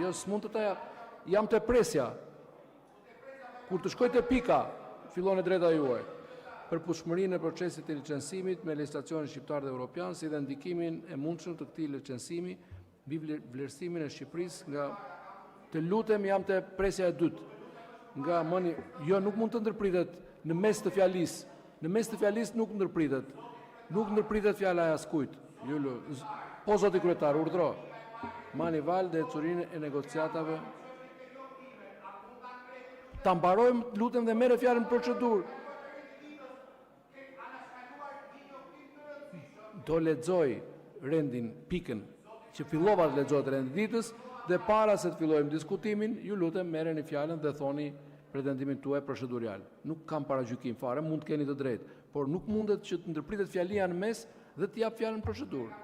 Jo, s'mund të ta jam të presja. Kur të shkoj të pika, fillon e drejta juaj. Për pushmërinë e procesit të licencimit me legjislacionin shqiptar dhe evropian, si dhe ndikimin e mundshëm të këtij licencimi mbi vlerësimin e Shqipërisë nga të lutem jam të presja e dytë. Nga mëni, jo nuk mund të ndërpritet në mes të fjalisë. Në mes të fjalisë nuk ndërpritet. Nuk ndërpritet fjala e askujt. Po zoti kryetar, urdhro. Mani val dhe ecurinë e negociatave. Ta mbarojmë, lutem, dhe merre fjalën në procedurë. Do lexoj rendin, pikën, që fillova të lexohet rendi ditës, dhe para se të fillojmë diskutimin, ju lutem merreni fjalën dhe thoni pretendimin tuaj procedurial. Nuk kam paragjykim fare, mund të keni të drejtë, por nuk mundet që të ndërpritet fjalia në mes dhe të jap fjalën në procedurë.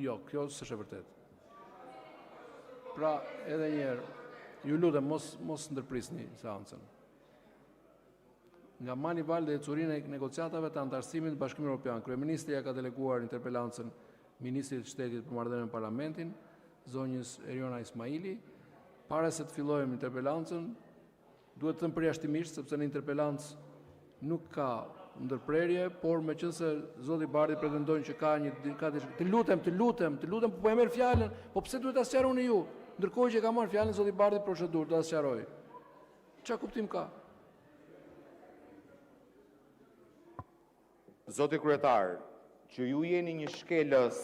Jo, kjo s'është e vërtetë. Pra, edhe një herë, ju lutem mos ndërprisni seancën. Nga Mani Val dhe ecurinë e negociatave të antarësimit të Bashkimit Evropian, kryeministri ja ka deleguar interpelancën ministrit të Shtetit për marrëdhënien me Parlamentin, zonjës Eriona Ismaili. Para se të fillojmë interpelancën, duhet të them përjashtimisht, sepse në interpelancë nuk ka ndërprerje, por meqense zoti Bardhi pretendojnë që ka të lutem, po e merr fjalën, po pse duhet ta sqaroni ju? Ndërkohë që ka marrë fjalën zoti Bardhi procedurë, do ta sqaroj. Çfarë kuptim ka? Zoti kryetar, që ju jeni një shkelës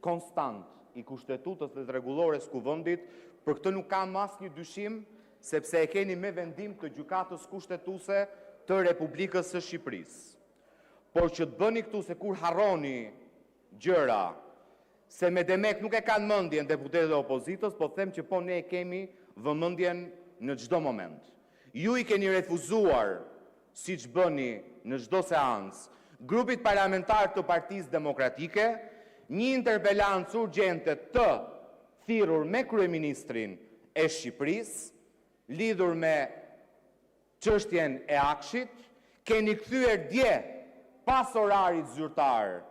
konstant i kushtetutës dhe të rregullores kuvendit, për këtë nuk kam asnjë dyshim, sepse e keni me vendim të gjykatës kushtetuese të Republikës së Shqipërisë. Por që të bëni këtu se kur harroni gjëra, se me demek nuk e kanë mendjen deputetët e opozitës, po them që po ne e kemi vëmendjen në çdo moment. Ju i keni refuzuar, siç bëni në çdo seancë, grupit parlamentar të Partisë Demokratike, një interpelancë urgjente të thirrur me kryeministrin e Shqipërisë, lidhur me çështjen e Akshit, keni kthyer dje pas orarit zyrtar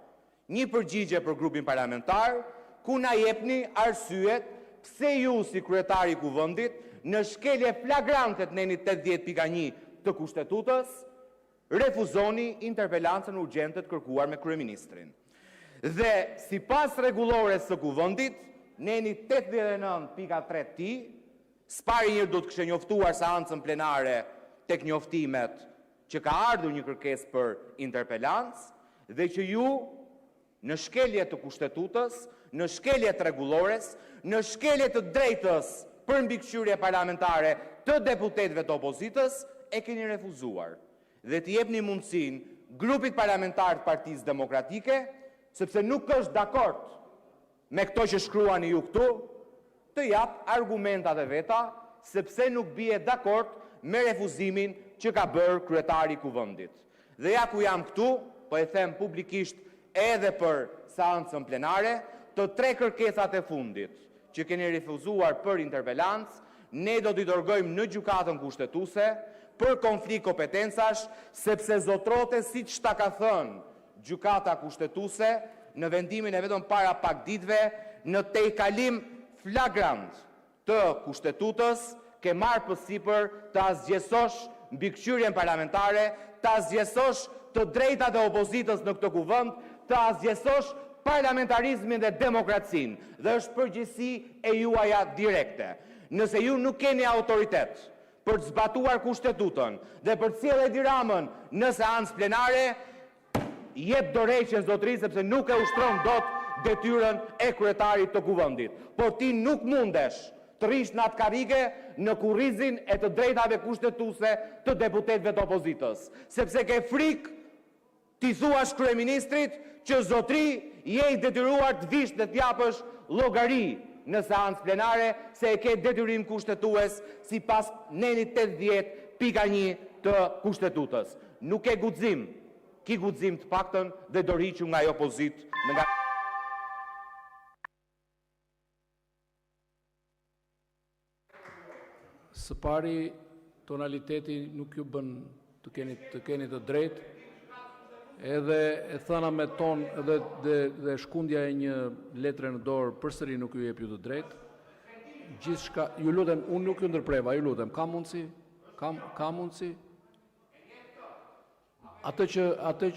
një përgjigje për grupin parlamentar, ku na jepni arsyet pse ju si kryetari i kuvendit në shkelje flagrante të nenit 80.1 të kushtetutës refuzoni interpelancën urgjente të kërkuar me kryeministrin. Dhe sipas rregullores së kuvendit, neni 89.3 s'pari një do të kishte njoftuar seancën plenare tek njoftimet që ka ardhur një kërkesë për interpelancë dhe që ju në shkelje të kushtetutës, në shkelje të rregullores, në shkelje të drejtës për mbikëqyrje parlamentare të deputetëve të opozitës e keni refuzuar. Dhe të jepni mundësinë grupit parlamentar të Partisë Demokratike, sepse nuk është dakord me këto që shkruani ju këtu, të jap argumentat e veta, sepse nuk bie dakord me refuzimin që ka bërë kryetari i kuvendit. Dhe ja ku jam këtu, po e them publikisht edhe për seancën plenare, të 3 kërkesat e fundit që keni refuzuar për interpelancë, ne do t'i dërgojmë në gjykatën kushtetuese për konflikt kompetencash, sepse zotrote siç ta ka thënë gjykata kushtetuese në vendimin e vetëm para pak ditëve, në tejkalim flagrant të kushtetutës, ke marrë përsipër të asgjësosh mbikëqyrjen parlamentare, të asgjësosh të drejtat e opozitës në këtë kuvend, të asgjësosh parlamentarizmin dhe demokracinë, dhe është përgjegjësi e juaja direkte. Nëse ju nuk keni autoritet për të zbatuar kushtetutën dhe për të sjellë Edi Ramën në seancë plenare, jep dorëheqjen zotëri, sepse nuk e ushtron dot detyrën e kryetarit të kuvendit. Por ti nuk mundesh të rish në atë karrige në kurrizin e të drejtave kushtetuese të deputetëve të opozitës, sepse ke frikë ti thuash kryeministrit që zotëri je i detyruar të vish dhe t'japësh llogari në seancë plenare se e ke detyrim kushtetues sipas nenit 80.1 të kushtetutës. Nuk ke guxim, ki guxim të paktën dhe dorëhiqur nga ajo pozitë nga Së pari, tonaliteti nuk ju bën të keni të drejtë. edhe e thëna me ton dhe shkundja e një letre në dorë përsëri nuk ju jep ju të drejtë. Gjithçka, ju lutem, unë nuk ju ndërpreva, ju lutem, ka mundësi? Ka mundësi? Atë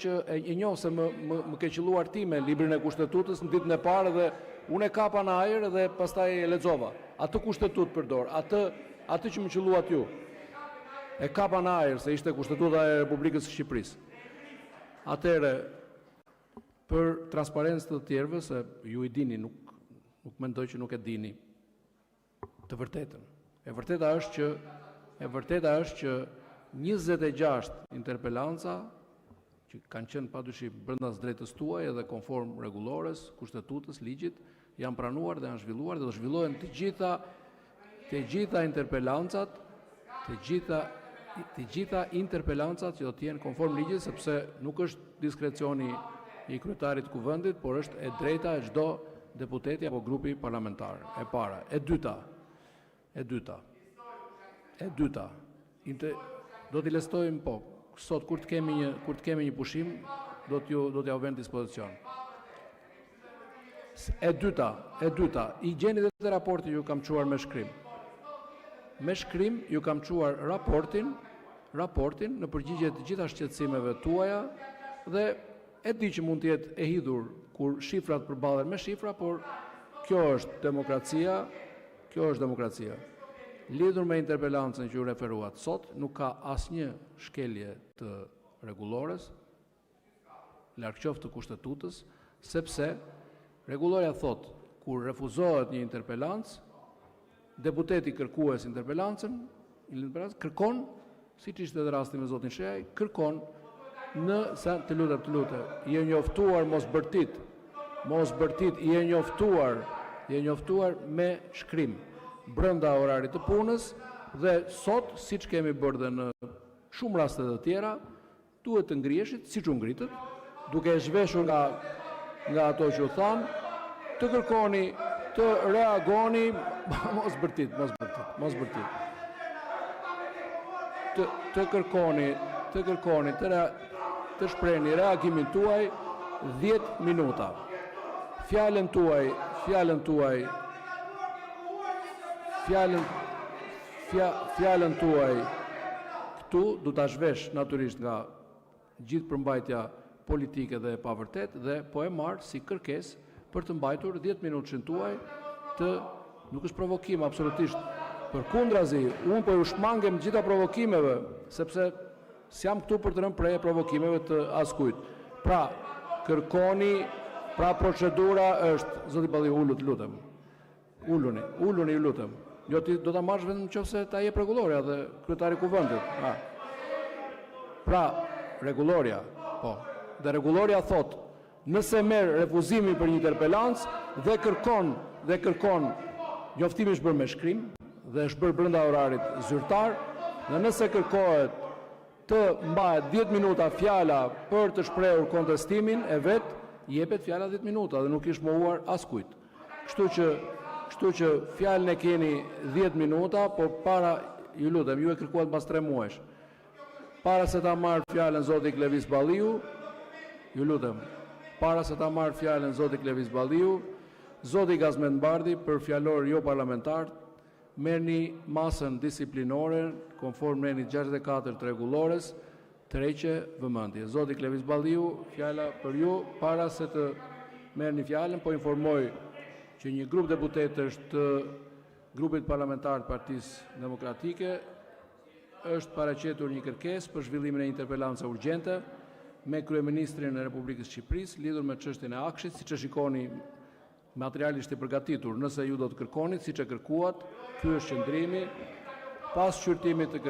që e njoh se më ke qelluar ti me librin e kushtetutës në ditën e parë dhe unë e kapa në ajër dhe pastaj e lexova. Atë kushtetut përdor, atë që më qelluat ju. E kapa në ajër se ishte kushtetuta e Republikës së Shqipërisë. Atëherë, për transparencë të tjerëve, se ju i dini, nuk mendoj që nuk e dini të vërtetën. E vërteta është që 26 interpelanca që kanë qenë padyshim brenda drejtës tuaj edhe konform rregullores, kushtetutës, ligjit, janë pranuar dhe janë zhvilluar dhe do zhvillohen të gjitha interpelancat, të gjitha interpelancat që do të jenë konform ligjit, sepse nuk është diskrecioni i kryetarit të kuvendit, por është e drejta e çdo deputeti apo grupi parlamentar. E para, e dyta. Do t'i lestojmë, po, sot kur të kemi një pushim, do t'ja u vënë dispozicion. E dyta, i gjeni dhe të raporti ju kam quar me shkrim. Me shkrim ju kam quar raportin në përgjigje të gjitha shqetësimeve tuaja dhe e di që mund t'jetë e hidhur kur shifrat përballen me shifra, por kjo është demokracia. Lidhur me interpelancën që ju referuat sot, nuk ka asnjë shkelje të rregullores, larg qoftë të kushtetutës, sepse rregulloria thot, kur refuzohet një interpelancë, deputeti kërkues interpelancën, kërkon, siç ishte edhe rasti me zotin Sheaj, kërkon të lutem, je njoftuar mos bërtit, je njoftuar me shkrim brenda orarit të punës dhe sot, siç kemi bërë dhe në shumë raste të tjera, duhet të ngriheshit, siç u ngritët, duke e zhveshur nga ato që u thanë, të kërkoni, të reagoni, mos bërtit. Të kërkoni, të shprehni reagimin tuaj 10 minuta. Fjalën tuaj këtu du ta zhvesh natyrisht nga gjithë përmbajtja politike dhe e pavërtet dhe po e marr si kërkesë për të mbajtur 10 minutëshin tuaj nuk është provokim absolutisht. Përkundrazi, unë po ju shmangem gjitha provokimeve, sepse s'jam këtu për të rënë prej provokimeve të askujt. Pra, kërkoni, pra procedura është, zoti Balliu, ullu të lutem. Ulluni ju lutem. Jo ti do ta marrësh vetëm nëse ta jep rregulloria dhe kryetari i kuvendit. Pra, rregulloria, po. Dhe rregulloria thot, nëse merr refuzimin për një interpelancë dhe kërkon njoftimi është bërë me shkrim dhe është bërë brenda orarit zyrtar, dhe nëse kërkohet të mbahet 10 minuta fjala për të shprehur kontestimin e vet, jepet fjala 10 minuta dhe nuk ish mohuar askujt. Kështu që fjalën e keni 10 minuta, por ju lutem, ju e kërkuat pas 3 muajsh. Para se ta marr fjalën zoti Klevis Balliu, ju lutem, para se ta marr fjalën zoti Klevis Balliu, zoti Gazmend Bardhi për fjalor jo parlamentar, merrni masën disiplinore konform renit 64 të rregullores, treqe vëmendje. Zoti Klevis Balliu, fjala për ju, para se të merrni fjalën, po informoj që një grup deputetësh të grupit parlamentar të Partisë Demokratike është paraqetur një kërkesë për zhvillimin e interpelancës urgjente me kryeministrin e Republikës Shqipërisë lidhur me çështjen e Akshit, siç e shikoni materialisht i përgatitur, nëse ju do të kërkoni, siç e kërkuat, ky është qëndrimi pas shqyrtimit të